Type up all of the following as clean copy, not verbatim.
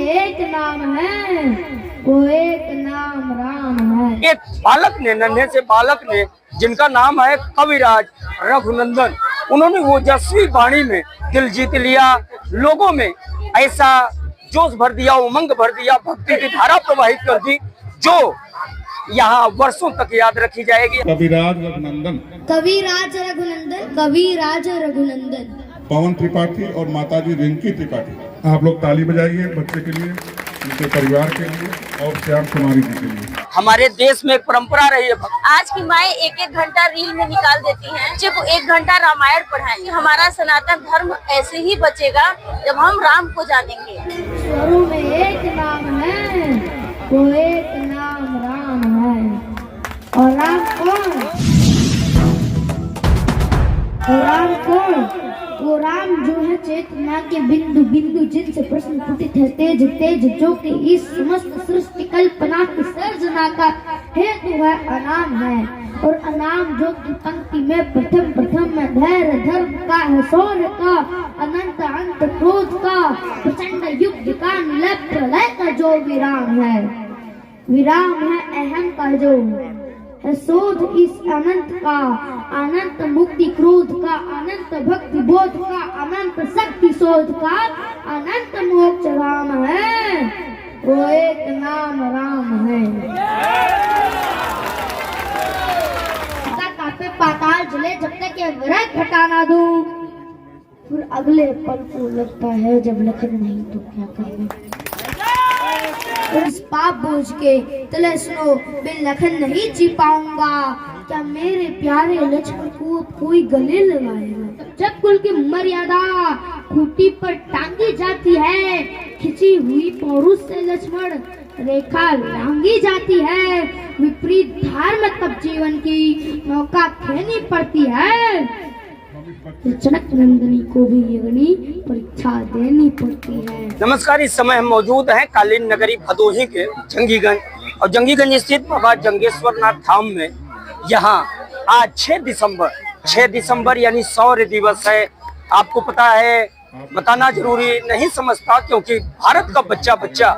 एक नाम है, वो एक नाम राम है। एक बालक ने, नन्हे से बालक ने, जिनका नाम है कविराज रघुनंदन, उन्होंने ओजस्वी वाणी में दिल जीत लिया। लोगों में ऐसा जोश भर दिया, उमंग भर दिया, भक्ति की धारा प्रवाहित कर दी, जो यहाँ वर्षों तक याद रखी जाएगी। कविराज रघुनंदन, कविराज रघुनंदन, कविराज रघुनंदन। पवन त्रिपाठी और माताजी रिंकी त्रिपाठी, आप लोग ताली बजाइए बच्चे के लिए, उनके परिवार के लिए और श्याम कुमारी जी के लिए। हमारे देश में एक परंपरा रही है, आज की माएँ एक एक घंटा रील में निकाल देती हैं, बच्चे को 1 घंटा रामायण पढ़ाएं। हमारा सनातन धर्म ऐसे ही बचेगा जब हम राम को जानेंगे। स्वरों में एक नाम है, वो एक नाम राम है। और राम कौन? और राम कौन? वो राम जो है चेतना के बिंदु बिंदु, जिनसे प्रश्न फुटित है तेज तेज, जो कि इस समस्त सृष्टि कल्पना की सर्जना का हेतु है, अनाम है। और अनाम जो कि पंक्ति में प्रथम प्रथम में धैर्य धर्म का है, शौर्य का, अनंत अंत क्रोध का, प्रचंड युग का, निलय प्रलय का जो विराम है। विराम है अहम का जो है शोध इस अनंत का, अनंत मुक्ति क्रोध का, अनंत भक्ति बोध का, अनंत शक्ति शोध का, अनंत मोक्ष राम है, वो एक नाम राम है। कापे पाताल जले जब तक ये विरह घटा ना दूं, फिर अगले पल को लगता है जब लखन नहीं तो क्या करें। इस पाप बोझ के तले सुनो, बिन लखन नहीं जी पाऊंगा, क्या मेरे प्यारे लक्ष्मण को कोई गले लगाएगा। जब कुल की मर्यादा खूंटी पर टांगी जाती है, खिंची हुई पौरुष से लक्ष्मण रेखा लांगी जाती है, विपरीत धार में तब जीवन की नौका खेनी पड़ती है, जनक नंदनी को भी अग्नि परीक्षा देनी पड़ती है। नमस्कार, इस समय हम मौजूद हैं कालीन नगरी भदोही के जंगीगंज, और जंगीगंज स्थित बाबा जंगेश्वर नाथ धाम में यहाँ आज 6 दिसंबर यानी शौर्य दिवस है। आपको पता है, बताना जरूरी नहीं समझता, क्योंकि भारत का बच्चा बच्चा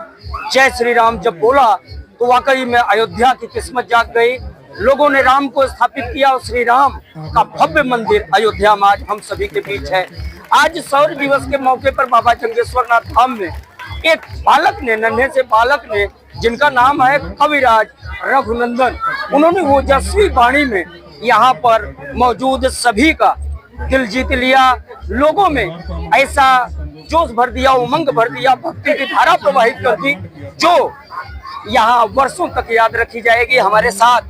जय श्री राम जब बोला तो वाकई में अयोध्या की किस्मत जाग गई। लोगों ने राम को स्थापित किया और श्री राम का भव्य मंदिर अयोध्या में आज हम सभी के बीच है। आज शौर्य दिवस के मौके पर बाबा जंगेश्वर नाथ धाम में एक बालक ने, नन्हे से बालक ने, जिनका नाम है कविराज रघुनंदन, उन्होंने ओजस्वी वाणी में यहाँ पर मौजूद सभी का दिल जीत लिया। लोगों में ऐसा जोश भर दिया, उमंग भर दिया, भक्ति की धारा प्रवाहित कर दी, जो यहाँ वर्षों तक याद रखी जाएगी। हमारे साथ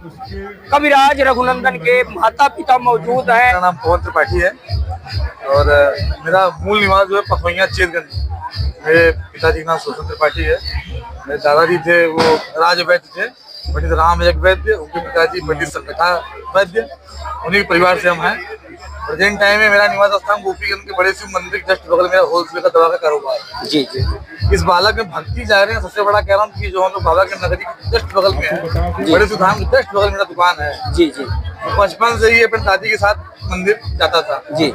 कविराज रघुनंदन के माता पिता मौजूद हैं। मेरा नाम पवन त्रिपाठी है और मेरा मूल निवास जो है पखवैया चेतगंज। मेरे पिताजी का नाम सुषमा त्रिपाठी है। मेरे दादाजी थे वो राज वैद्य थे, पंडित राम यज्ञ वैद्य, उनके पिताजी पंडित संकटा वैद्य, उन्हीं के परिवार से हम हैं। प्रेजेंट टाइम में मेरा निवास स्थान गोपीगंज के बड़े शिव मंदिर के जस्ट बगल में होलसेल का दवा का कारोबार है। जी जी। इस बालक में भक्ति जा रहे हैं। सबसे बड़ा कह रहा हूँ कि जो हम लोग बाबा के नगरी के जस्ट बगल में है, बड़े शिव धाम के जस्ट बगल मेरा दुकान है। जी जी। बचपन से ही अपने दादी के साथ मंदिर जाता था। जी।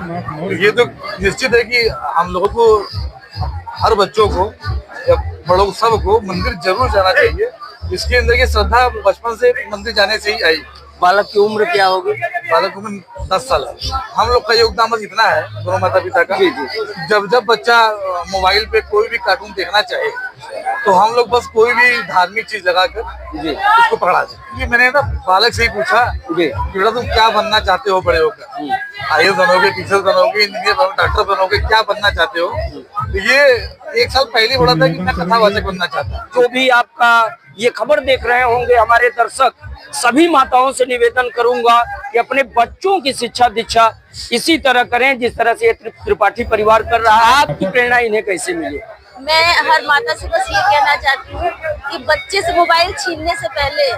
ये तो निश्चित है कि हम लोगों को, हर बच्चों को या बड़ों को, सबको मंदिर जरूर जाना चाहिए। इसके अंदर की श्रद्धा बचपन से मंदिर जाने से ही आई। बालक की उम्र क्या होगी? बालक की उम्र 10 साल है। हम लोग का योगदान बस इतना है, दोनों माता पिता का। जी जी। जब बच्चा मोबाइल पे कोई भी कार्टून देखना चाहे तो हम लोग बस कोई भी धार्मिक चीज लगाकर जी उसको पकड़ा दें। ये मैंने ना बालक से ही पूछा कि बेटा तुम क्या बनना चाहते हो बड़े होकर? IAS बनोगे, टीचर बनोगे, इंजीनियर बनोगे, डॉक्टर बनोगे, क्या बनना चाहते हो? तो ये 1 साल पहले बोला था कि मैं कथावाचक बनना चाहता हूँ। जो भी आपका ये खबर देख रहे होंगे हमारे दर्शक, सभी माताओं से निवेदन करूंगा कि अपने बच्चों की शिक्षा दीक्षा इसी तरह करें जिस तरह से त्रिपाठी परिवार कर रहा है। आपकी प्रेरणा इन्हें कैसे मिली? मैं हर माता से बस ये कहना चाहती हूँ कि बच्चे से मोबाइल छीनने से पहले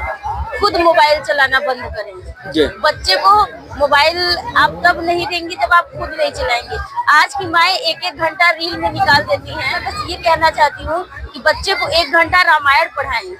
खुद मोबाइल चलाना बंद करें। बच्चे को मोबाइल आप तब नहीं देंगी जब आप खुद नहीं चलाएंगे। आज की माएँ एक एक घंटा रील में निकाल देती हैं। बस ये कहना चाहती हूँ कि बच्चे को 1 घंटा रामायण पढ़ाएं,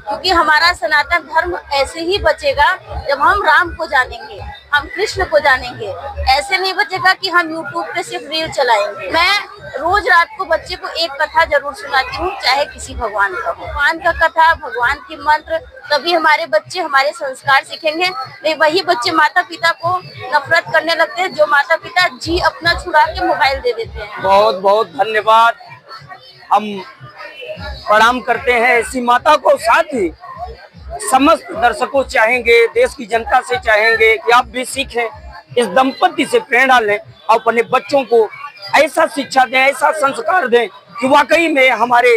क्योंकि हमारा सनातन धर्म ऐसे ही बचेगा जब हम राम को जानेंगे। हम कृष्ण को जानेंगे। ऐसे नहीं बचेगा कि हम यूट्यूब पे सिर्फ रील चलाएंगे। मैं रोज रात को बच्चे को एक कथा जरूर सुनाती हूँ, चाहे किसी भगवान का हो। भगवान का कथा, भगवान की मंत्र, तभी हमारे बच्चे हमारे संस्कार सीखेंगे। नहीं वही बच्चे माता पिता को नफरत करने लगते हैं, जो माता पिता जी अपना छुड़ा के मोबाइल दे देते हैं। बहुत बहुत धन्यवाद, हम प्रणाम करते हैं ऐसी माता को। साथ ही समस्त दर्शकों चाहेंगे, देश की जनता से चाहेंगे कि आप भी सीखें, इस दंपति से प्रेरणा लें और अपने बच्चों को ऐसा शिक्षा दें, ऐसा संस्कार दें कि वाकई में हमारे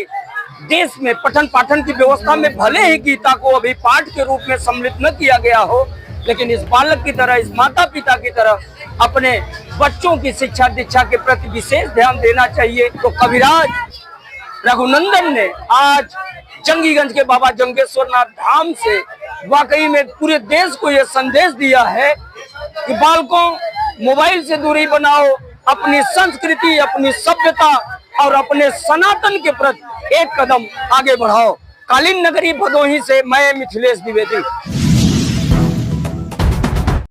देश में पठन पाठन की व्यवस्था में भले ही गीता को अभी पाठ के रूप में सम्मिलित न किया गया हो, लेकिन इस बालक की तरह, इस माता पिता की तरह अपने बच्चों की शिक्षा दीक्षा के प्रति विशेष ध्यान देना चाहिए। तो कविराज रघुनंदन ने आज जंगीगंज के बाबा जंगेश्वरनाथ धाम से वाकई में पूरे देश को यह संदेश दिया है कि बालकों मोबाइल से दूरी बनाओ, अपनी संस्कृति, अपनी सभ्यता और अपने सनातन के प्रति एक कदम आगे बढ़ाओ। कालीन नगरी भदोही से मैं मिथिलेश द्विवेदी।